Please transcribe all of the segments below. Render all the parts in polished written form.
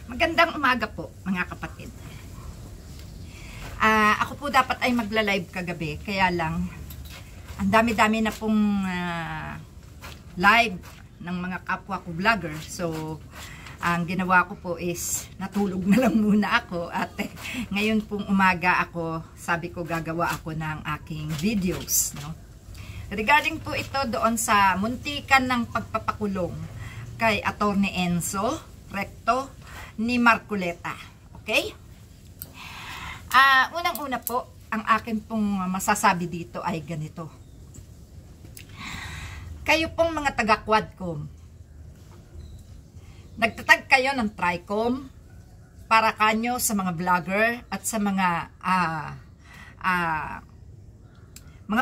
Magandang umaga po, mga kapatid. Ako po dapat ay magla-live kagabi, kaya lang ang dami-dami na pong live ng mga kapwa ko vlogger. So, ang ginawa ko po is natulog na lang muna ako at ngayon pong umaga ako, sabi ko gagawa ako ng aking videos, no? Regarding po ito doon sa muntikan ng pagpapakulong kay Atty. Enzo Recto ni Marcoleta. Okay? Unang-una po, ang akin pong masasabi dito ay ganito. Kayo pong mga taga-Quadcom, nagtatag kayo ng Tricom para kanyo sa mga vlogger at sa mga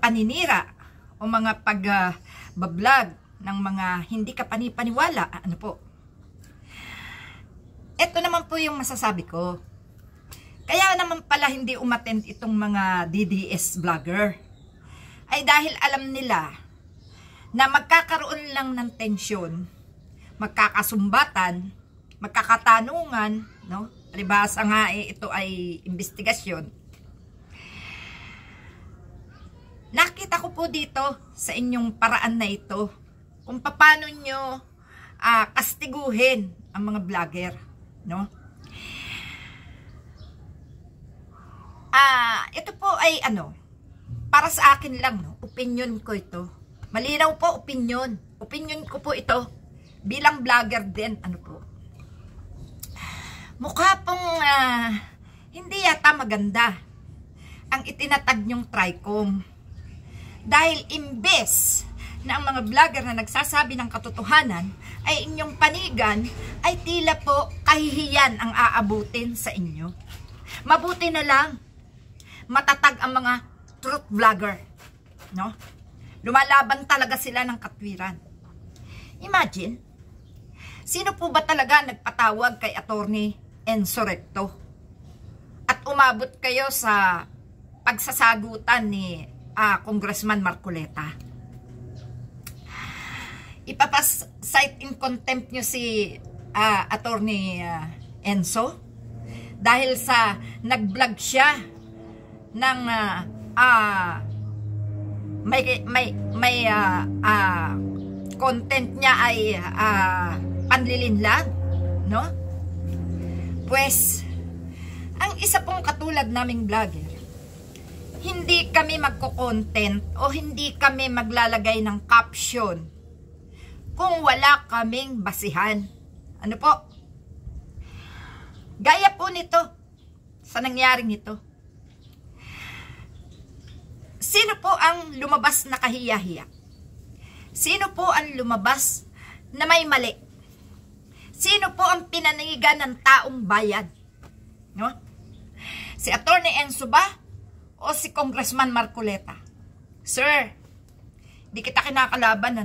paninira o mga pag-vlog ng mga hindi ka panipaniwala. Ano po? Ito naman po yung masasabi ko. Kaya naman pala hindi umattend itong mga DDS vlogger. Ay dahil alam nila na magkakaroon lang ng tensyon, magkakasumbatan, magkakatanungan, no? Alibasa nga ito ay investigasyon. Nakita ko po dito sa inyong paraan na ito kung paano nyo kastiguhin ang mga vlogger, no? Ito po ay para sa akin lang, no? Opinion ko ito. Malinaw po, opinion. Opinion ko po ito bilang vlogger din, mukha pong hindi yata maganda ang itinatag nyong Tricom. Dahil imbes na ang mga vlogger na nagsasabi ng katotohanan ay inyong panigan, ay tila po kahihiyan ang aabutin sa inyo. Mabuti na lang matatag ang mga truth vlogger, no? Lumalaban talaga sila ng katwiran. Imagine, sino po ba talaga nagpatawag kay Atty. Enzo Recto? At umabot kayo sa pagsasagutan ni Congressman Marcoleta. Ipapas-cite in contempt nyo si Atty. Enzo dahil sa nag-vlog siya ng may content niya ay panlilinlang, no? Pues ang isa pong katulad naming vlogger, hindi kami magko-content o hindi kami maglalagay ng caption kung wala kaming basihan. Ano po? Gaya po nito sa nangyaring ito. Sino po ang lumabas na kahiya-hiya? Sino po ang lumabas na may mali? Sino po ang pinanigan ng taong bayan? No? Si Atty. Enzo ba? O si Congressman Marcoleta? Sir, di kita kinakalaban,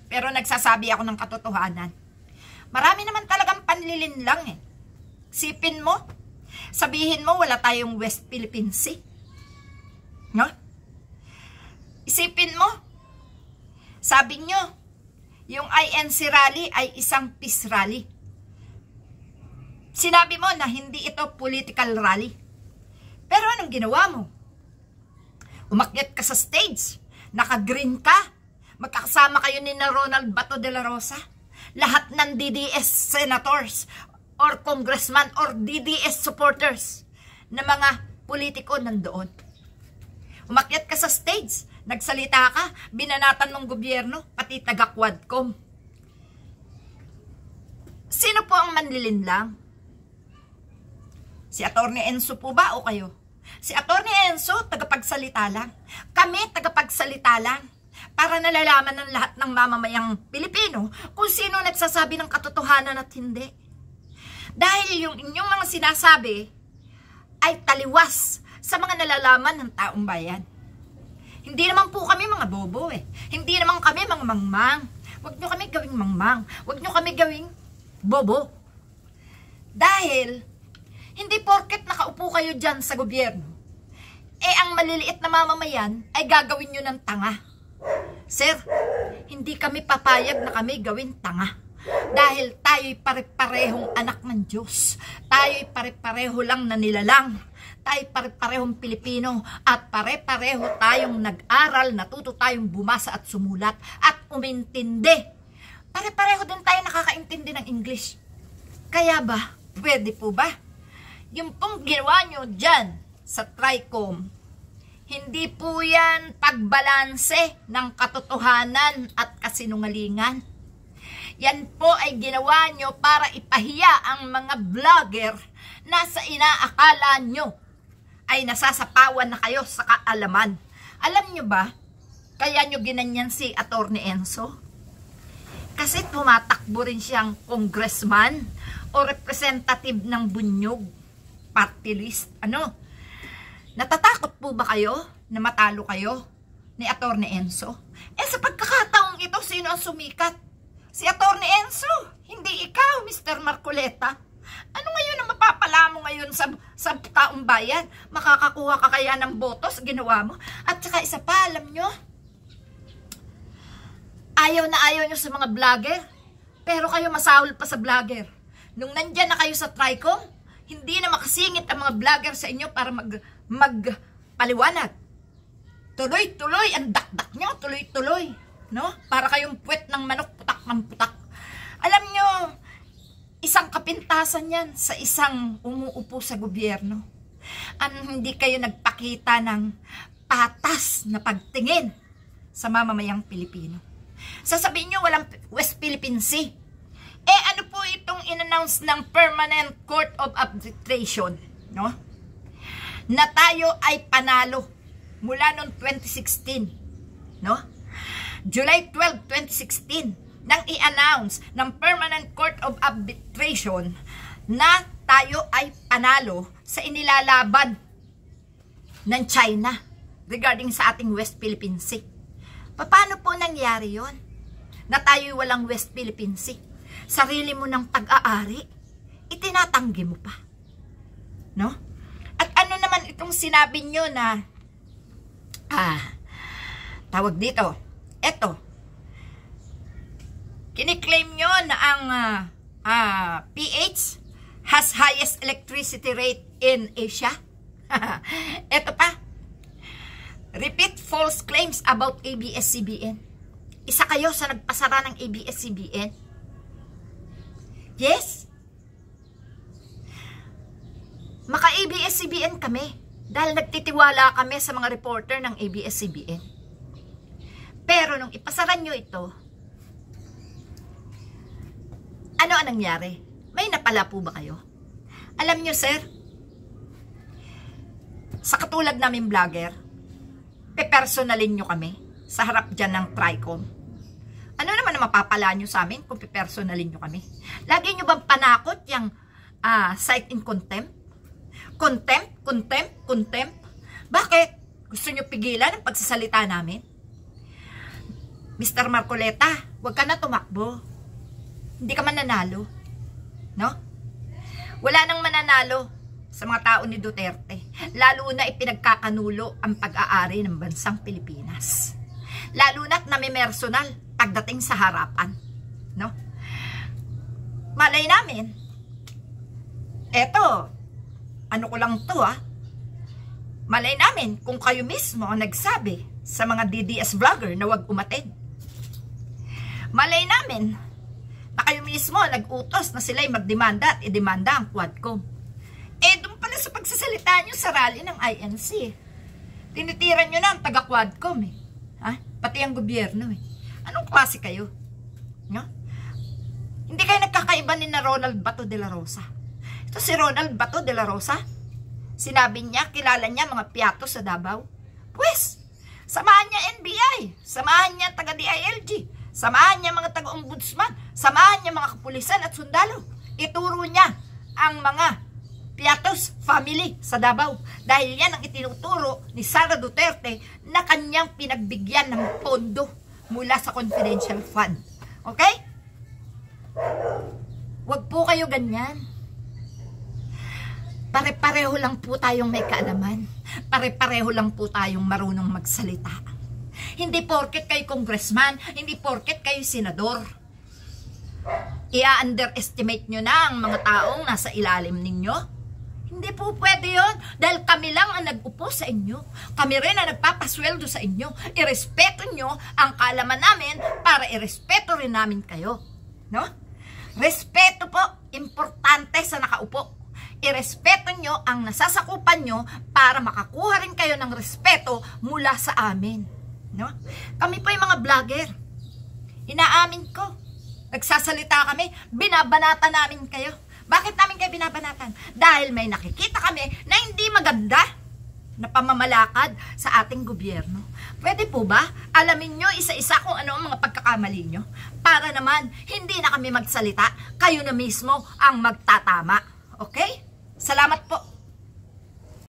pero nagsasabi ako ng katotohanan. Marami naman talagang panlilinlang eh. Sipin mo, sabihin mo wala tayong West Philippine Sea. No? Isipin mo, sabi nyo, yung INC rally ay isang peace rally. Sinabi mo na hindi ito political rally. Pero anong ginawa mo? Umakyat ka sa stage, naka-green ka, magkakasama kayo ni Ronald Bato de la Rosa, lahat ng DDS senators or congressman or DDS supporters na mga politiko nandoon. Umakyat ka sa stage, nagsalita ka, binanatan ng gobyerno, pati taga-Quadcom. Sino po ang manlilinlang? Si Atty. Enzo po ba o kayo? Si Atty. Enzo, tagapagsalita lang. Kami, tagapagsalita lang. Para nalalaman ng lahat ng mamamayang Pilipino kung sino nagsasabi ng katotohanan at hindi. Dahil yung inyong mga sinasabi ay taliwas sa mga nalalaman ng taong bayan. Hindi naman po kami mga bobo eh. Hindi naman kami mga mangmang. Huwag nyo kami gawing mangmang. Huwag nyo kami gawing bobo. Dahil, hindi porket nakaupo kayo dyan sa gobyerno, ang maliliit na mamamayan ay gagawin nyo ng tanga. Sir, hindi kami papayag na kami gawin tanga. Dahil tayo'y pare-parehong anak ng Diyos. Tayo'y pare-pareho lang na nilalang. Tayo'y pare-parehong Pilipino. At pare-pareho tayong nag-aral, natuto tayong bumasa at sumulat at umintindi. Pare-pareho din tayo nakakaintindi ng English. Kaya ba, pwede po ba? Yung pong ginawa nyo dyan sa TRICOM, hindi po yan pagbalanse ng katotohanan at kasinungalingan. Yan po ay ginawa nyo para ipahiya ang mga vlogger na sa inaakala nyo ay nasasapawan na kayo sa kaalaman. Alam nyo ba, kaya nyo ginanyan si Atty. Enzo? Kasi tumatakbo rin siyang congressman o representative ng Bunyog party list. Natatakot po ba kayo na matalo kayo ni Atty. Enzo? Sa pagkakataong ito, sino ang sumikat? Si Atty. Enzo, hindi ikaw, Mr. Marcoleta. Ano ngayon ang mapapala mo ngayon sa taong bayan? Makakakuha ka kaya ng boto sa ginawa mo? At saka isa pa, alam nyo, ayaw na ayaw nyo sa mga vlogger, pero kayo masahol pa sa vlogger. Nung nandyan na kayo sa TRICOM, hindi na makasingit ang mga vlogger sa inyo para magpaliwanag. Tuloy-tuloy, ang dakdak nyo, tuloy-tuloy. No? Para kayong puwet ng manok, putak ng putak. Alam nyo, isang kapintasan yan sa isang umuupo sa gobyerno. Hindi kayo nagpakita ng patas na pagtingin sa mamamayang Pilipino. Sasabihin nyo, walang West Philippine Sea. Ano po itong in-announce ng Permanent Court of Arbitration, no? Na tayo ay panalo mula noong 2016, no? July 12, 2016, nang i-announce ng Permanent Court of Arbitration na tayo ay panalo sa inilalaban ng China regarding sa ating West Philippine Sea. Paano po nangyari yon? Na tayo'y walang West Philippine Sea. Sarili mo ng pag-aari, itinatanggi mo pa. No? At ano naman itong sinabi nyo na, tawag dito, eto, kiniklaim nyo na ang PH has highest electricity rate in Asia. Eto pa, repeat false claims about ABS-CBN. Isa kayo sa nagpasara ng ABS-CBN. Yes? Maka-ABS-CBN kami dahil nagtitiwala kami sa mga reporter ng ABS-CBN. Pero nung ipasaran nyo ito, ano ang nangyari? May napala po ba kayo? Alam nyo, sir, sa katulad namin vlogger, pepersonalin nyo kami sa harap dyan ng TRICOM. Ano naman ang mapapala nyo sa amin kung pepersonalin nyo kami? Lagi nyo bang panakot yung cite in contempt? Contempt? Bakit? Gusto nyo pigilan ang pagsasalita namin? Mr. Marcoleta, huwag ka na tumakbo. Hindi ka mananalo. No? Wala nang mananalo sa mga tao ni Duterte. Lalo na ipinagkakanulo ang pag-aari ng bansang Pilipinas. Lalo na't namimersonal pagdating sa harapan. No? Malay namin, eto, ano ko lang to malay namin kung kayo mismo ang nagsabi sa mga DDS vlogger na wag umattend. Malay namin na kayo mismo nag-utos na sila'y magdemanda at idemanda ang Quadcom. Doon pala sa pagsasalita nyo sa rally ng INC. Tinitiran nyo na ang taga-Quadcom pati ang gobyerno Anong klase kayo? No? Hindi kayo nagkakaiba ni na Ronald Bato de la Rosa. Ito si Ronald Bato de la Rosa, sinabi niya, kilala niya mga piyatos sa Davao. Pues, samahan niya NBI, samahan niya taga-DILG, samahan niya mga taga-ombudsman, samahan niya mga kapulisan at sundalo. Ituro niya ang mga piyatos family sa Davao. Dahil yan ang itinuturo ni Sara Duterte na kanyang pinagbigyan ng pondo mula sa confidential fund. Okay? Huwag po kayo ganyan. Pare-pareho lang po tayong may kaalaman. Pare-pareho lang po tayong marunong magsalita. Hindi porket kayo congressman, hindi porket kayo senador. i-underestimate nyo na ang mga taong nasa ilalim ninyo? Hindi po pwede yun. Dahil kami lang ang nag-upo sa inyo. Kami rin ang nagpapasweldo sa inyo. Irespeto nyo ang kaalaman namin para irespeto rin namin kayo. No? Respeto po, importante sa nakaupo. Irespeto nyo ang nasasakupan nyo para makakuha rin kayo ng respeto mula sa amin. No? Kami po yung mga vlogger. Inaamin ko. Nagsasalita kami, binabanatan namin kayo. Bakit namin kayo binabanatan? Dahil may nakikita kami na hindi maganda na pamamalakad sa ating gobyerno. Pwede po ba? Alamin nyo isa-isa kung ano ang mga pagkakamali nyo. Para naman, hindi na kami magsalita. Kayo na mismo ang magtatama. Okay? Salamat po.